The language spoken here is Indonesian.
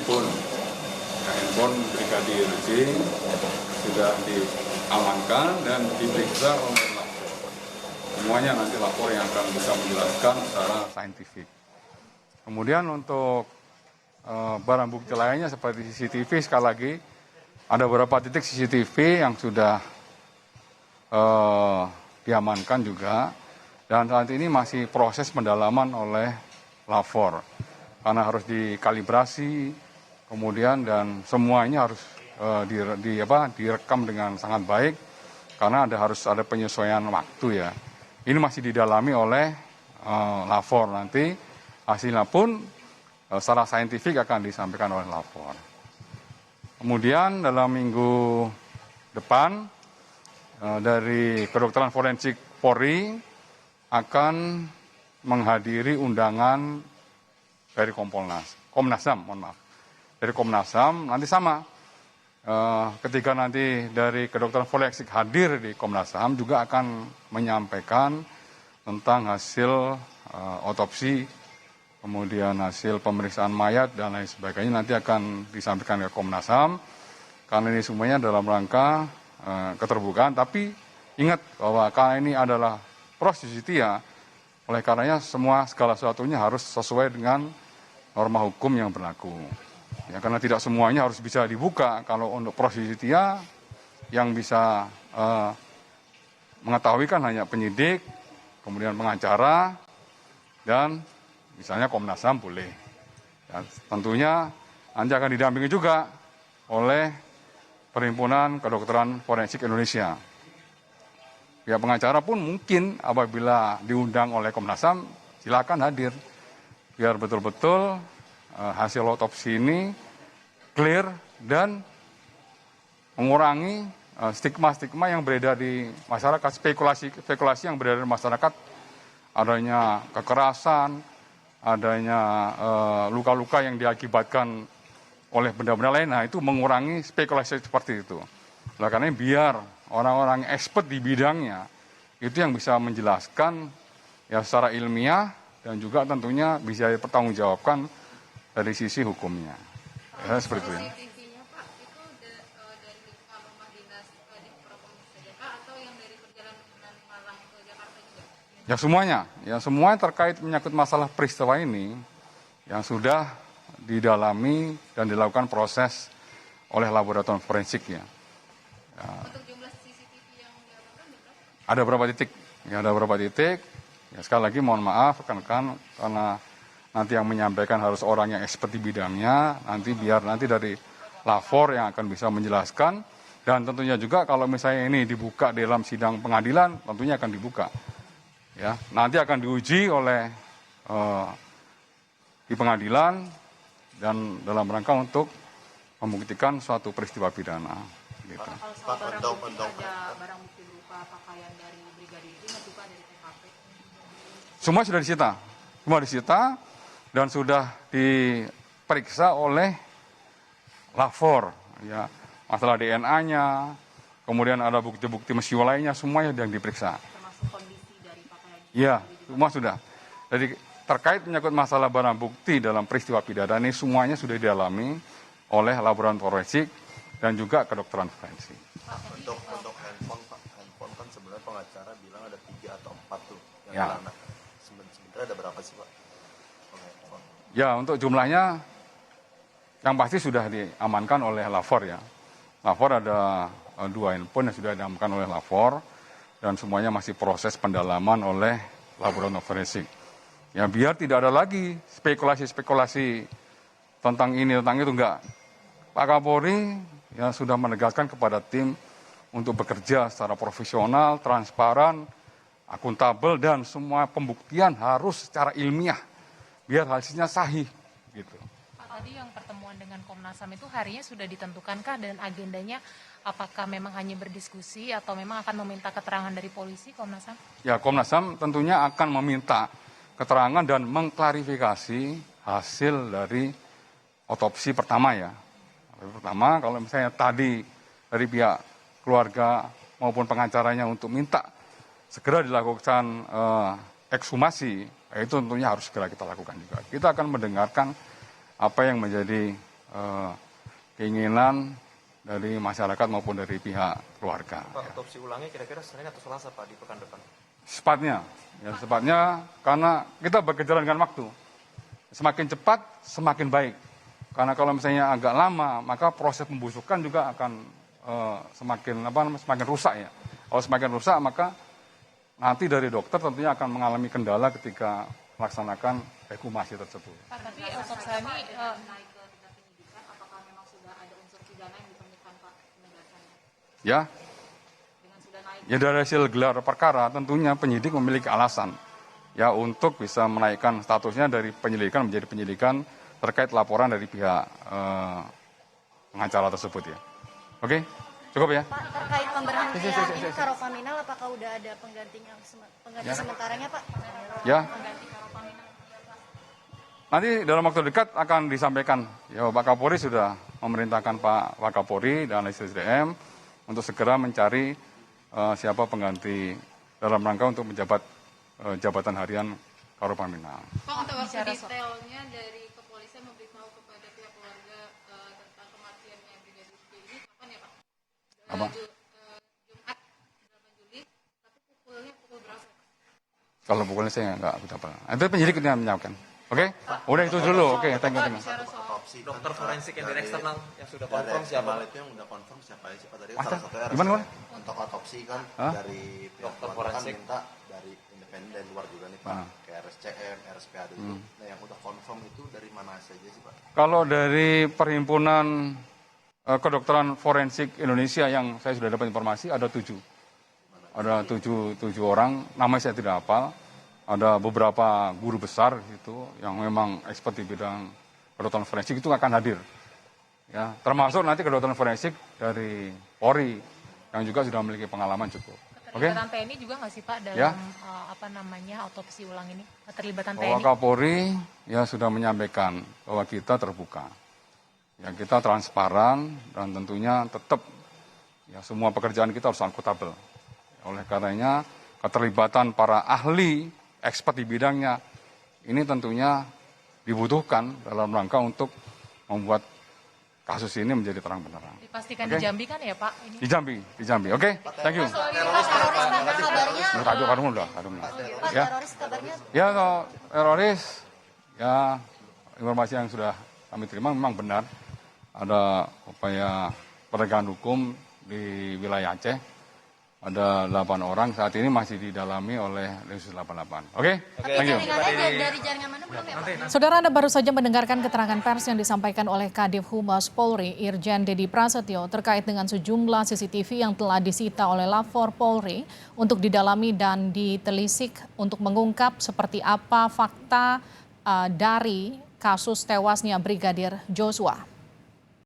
handphone Brigadir J sudah diamankan dan diperiksa oleh lapor. Semuanya nanti lapor yang akan bisa menjelaskan secara saintifik. Kemudian untuk barang bukti lainnya seperti CCTV, sekali lagi ada beberapa titik CCTV yang sudah diamankan juga, dan saat ini masih proses pendalaman oleh lapor karena harus dikalibrasi kemudian, dan semuanya harus direkam dengan sangat baik karena harus ada penyesuaian waktu ya. Ini masih didalami oleh lapor, nanti hasilnya pun secara saintifik akan disampaikan oleh lapor. Kemudian dalam minggu depan dari kedokteran forensik Polri akan menghadiri undangan dari Komnas HAM, nanti sama. Ketika nanti dari kedokteran forensik hadir di Komnas HAM juga akan menyampaikan tentang hasil otopsi, kemudian hasil pemeriksaan mayat dan lain sebagainya, nanti akan disampaikan ke Komnas HAM, karena ini semuanya dalam rangka keterbukaan. Tapi ingat bahwa karena ini adalah proses justia, oleh karenanya segala sesuatunya harus sesuai dengan norma hukum yang berlaku. Ya, karena tidak semuanya harus bisa dibuka. Kalau untuk proses justia yang bisa mengetahui kan hanya penyidik, kemudian pengacara, dan misalnya Komnas HAM boleh. Ya, tentunya nanti akan didampingi juga oleh Perhimpunan Kedokteran Forensik Indonesia. Pihak pengacara pun mungkin apabila diundang oleh Komnas HAM, silakan hadir. Biar betul-betul hasil otopsi ini clear dan mengurangi stigma-stigma yang beredar di masyarakat, spekulasi yang beredar di masyarakat, adanya kekerasan, adanya luka-luka yang diakibatkan oleh benda-benda lain. Nah, itu mengurangi spekulasi seperti itu. Nah, karena biar orang-orang expert di bidangnya itu yang bisa menjelaskan ya secara ilmiah dan juga tentunya bisa dipertanggungjawabkan dari sisi hukumnya. Ya, seperti itu. CCTV-nya Pak, itu dari rumah dinas di Propam saja Pak, atau yang dari perjalanan Malang ke Jakarta juga? Ya semuanya terkait menyangkut masalah peristiwa ini yang sudah didalami dan dilakukan proses oleh laboratorium forensik ya. Untuk jumlah CCTV yang diamankan berapa? Ada beberapa titik, ya ada beberapa titik. Ya, sekali lagi mohon maaf rekan-rekan karena nanti yang menyampaikan harus orang yang expert di bidangnya, biar nanti dari lapor yang akan bisa menjelaskan, dan tentunya juga kalau misalnya ini dibuka dalam sidang pengadilan, tentunya akan dibuka. Ya, nanti akan diuji oleh di pengadilan dan dalam rangka untuk membuktikan suatu peristiwa pidana. Gitu. Kalau soal barang bukti, ada barang bukti berupa pakaian dari Brigadir J atau Pak dari TKP? Semua sudah disita dan sudah diperiksa oleh lapor. Ya, masalah DNA-nya, kemudian ada bukti-bukti mesiu lainnya, semuanya yang diperiksa. Termasuk kondisi dari pakaian? Iya, semua sudah. Jadi terkait menyangkut masalah barang bukti dalam peristiwa pidana ini semuanya sudah didalami oleh laboratorium forensik dan juga kedokteran forensik. Untuk handphone Pak, handphone kan sebenarnya pengacara bilang ada 3 atau 4 tuh yang Ya. hilang. Sebenarnya ada berapa sih Pak? Handphone. Ya, untuk jumlahnya yang pasti sudah diamankan oleh lapor ya. Lapor ada 2 handphone yang sudah diamankan oleh lapor dan semuanya masih proses pendalaman oleh laboratorium forensik. Ya, biar tidak ada lagi spekulasi-spekulasi tentang ini, tentang itu, enggak. Pak Kapolri ya sudah menegaskan kepada tim untuk bekerja secara profesional, transparan, akuntabel, dan semua pembuktian harus secara ilmiah, biar hasilnya sahih. Gitu. Pak, tadi yang pertemuan dengan Komnas HAM itu harinya sudah ditentukankah, dan agendanya apakah memang hanya berdiskusi atau memang akan meminta keterangan dari polisi Komnas HAM? Ya, Komnas HAM tentunya akan meminta keterangan dan mengklarifikasi hasil dari otopsi pertama ya. Pertama, kalau misalnya tadi dari pihak keluarga maupun pengacaranya untuk minta segera dilakukan ekshumasi, itu tentunya harus segera kita lakukan juga. Kita akan mendengarkan apa yang menjadi keinginan dari masyarakat maupun dari pihak keluarga. Pak, otopsi ulangnya kira-kira Senin atau Selasa Pak di pekan depan? Sepatnya karena kita berkejaran dengan waktu. Semakin cepat, semakin baik. Karena kalau misalnya agak lama, maka proses pembusukan juga akan semakin rusak ya. Kalau semakin rusak, maka nanti dari dokter tentunya akan mengalami kendala ketika melaksanakan ekshumasi tersebut. Pak, tapi otopsi ini naik ke tingkat penyidikan, apakah memang sudah ada unsur pidana yang ditemukan Pak penegasannya? Ya, Dengan sudah naik ya dari hasil gelar perkara tentunya penyidik memiliki alasan ya untuk bisa menaikkan statusnya dari penyelidikan menjadi penyidikan terkait laporan dari pihak pengacara tersebut ya. Oke, cukup ya. Pak, terkait pemberhentian ini Karopaminal, apakah udah ada penggantinya, pengganti sementaranya Pak? Ya. Nanti dalam waktu dekat akan disampaikan. Ya, Pak Kapolri sudah memerintahkan Pak Wakapolri dan SDM untuk segera mencari siapa pengganti dalam rangka untuk menjabat jabatan harian Karopaminal. Pak, untuk waktu detailnya dari kepolisian memberitahu kepada pihak keluarga tentang kematiannya Brigadir J ini kapan ya Pak? Apa? Jumat 8 Juli, tapi pukulnya pukul berapa? Kalau pukulnya saya nggak dapat. Itu penyidik yang menyiapkan. Oke? Udah itu dulu. Oke, thank you. Otopsi Dokter kan, forensik yang dari eksternal yang sudah dari confirm siapa? eksternal itu yang udah confirm siapa aja sih Pak? Tadi Masa? salah satu Gimana? untuk otopsi kan Hah? dari pihak Dokter keluarga kan forensik. minta dari independen dari luar juga nih Pak, Ah. kayak RSCM, RSPAD itu. Nah yang udah confirm itu dari mana saja sih Pak? Kalau dari Perhimpunan Kedokteran Forensik Indonesia yang saya sudah dapat informasi ada 7. Ada 7 orang, namanya saya tidak hafal. Ada beberapa guru besar gitu yang memang expert di bidang kedokteran forensik itu akan hadir. Ya, termasuk nanti kedokteran forensik dari Polri yang juga sudah memiliki pengalaman cukup. Oke? keterlibatan TNI juga nggak sih Pak dalam Ya. Otopsi ulang ini? Keterlibatan Bahwa TNI? Kapolri ya sudah menyampaikan bahwa kita terbuka. Ya, kita transparan dan tentunya tetap ya semua pekerjaan kita harus akuntabel. Oleh karenanya keterlibatan para ahli expert di bidangnya ini tentunya dibutuhkan dalam rangka untuk membuat kasus ini menjadi terang benderang. Dipastikan Oke. di Jambi kan ya Pak? Ini Di Jambi. Oke? Thank you. Teroris kabarnya, Pak, Ya. teroris kabarnya Ya, kalau teroris, ya informasi yang sudah kami terima memang benar. Ada upaya penegakan hukum di wilayah Aceh. Ada 8 orang, saat ini masih didalami oleh Densus 88. Oke? Thank you. jaringannya dari jaringan mana belum ya Pak? Saudara, Anda baru saja mendengarkan keterangan pers yang disampaikan oleh Kadif Humas Polri, Irjen Dedi Prasetyo, terkait dengan sejumlah CCTV yang telah disita oleh Lapor Polri untuk didalami dan ditelisik untuk mengungkap seperti apa fakta dari kasus tewasnya Brigadir Joshua.